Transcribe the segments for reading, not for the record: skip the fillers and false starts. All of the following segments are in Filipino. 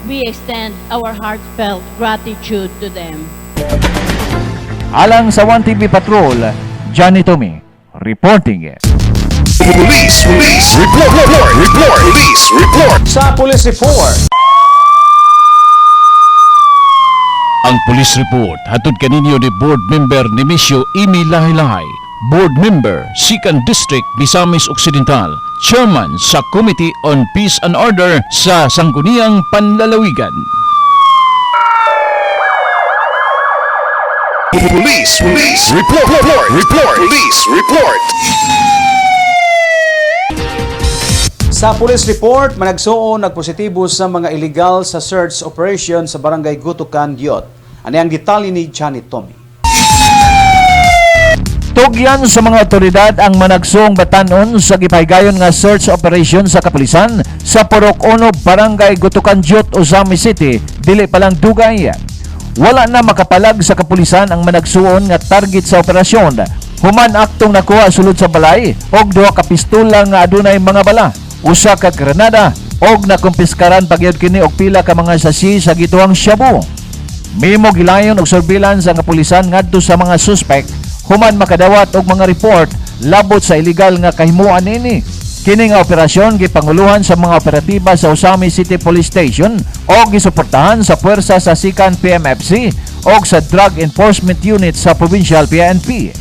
we extend our heartfelt gratitude to them. Alang sa 1TV Patrol, Johnny Tommy, reporting it. Police report. Police report. Sa police report. Ang police report hatod kaninyo ni board member Nemesio Imi Lahi-Lahi, board member 2nd District Misamis Occidental, chairman sa Committee on Peace and Order sa Sangguniang Panlalawigan. Police report. Police report. Sa police report, managsuon nagpositibo sa mga illegal sa search operation sa barangay Gutukan, Diot. Ano ang detalye ni Johnny Tommy? Tugyan sa mga otoridad ang managsuong batanon sa gipaygayon nga search operation sa kapulisan sa Purok 1 Barangay Gutukan, Diot, Ozami City, dili pa lang dugay. Wala na makapalag sa kapulisan ang managsuon nga target sa operasyon. Human aktong nakuha sulod sa balay og duha ka pistola nga adunay mga bala, usa ka granada og nakumpiskaran pagyud kini og pila ka mga sasi sa gituang shabu. Mimo gilayon og surveillance ang kapulisan ngadto sa mga suspect human makadawat og mga report labot sa illegal nga kahimuan ini. Kini nga operasyon gipanguluhan sa mga operatiba sa Ozami City Police Station o gisuportahan sa puwersa sa Sikan PMFC o sa Drug Enforcement Unit sa Provincial PNP.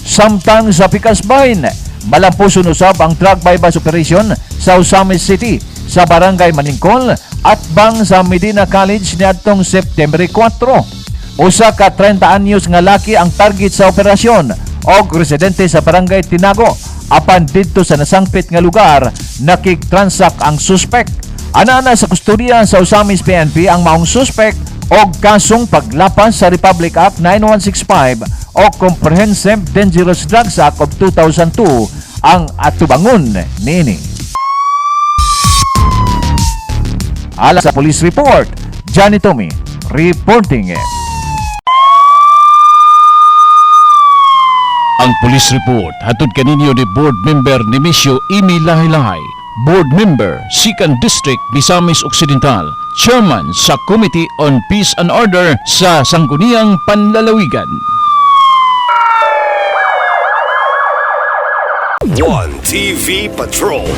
Samtang sa Pikasbahin, malampuson usab ang drug bypass operation sa Ozami City sa Barangay Maningkol at bang sa Medina College niadtong September 4. Usa ka 30 anyos nga laki ang target sa operasyon og residente sa Barangay Tinago. Apan dito sa nasangpit nga lugar, nakik-transact ang suspect. Ana sa kustodiya sa Ozamis PNP ang maong suspect og kasong paglapas sa Republic Act 9165 o Comprehensive Dangerous Drugs Act of 2002 ang atubangon nini. Ala sa police report, Johnny Tommy, reporting it. Ang police report hatod kaninyo ni board member Nemesio Imi Lahi-Lahi, board member 2nd District Misamis Occidental, chairman sa Committee on Peace and Order sa Sangguniang Panlalawigan. 1TV Patrol.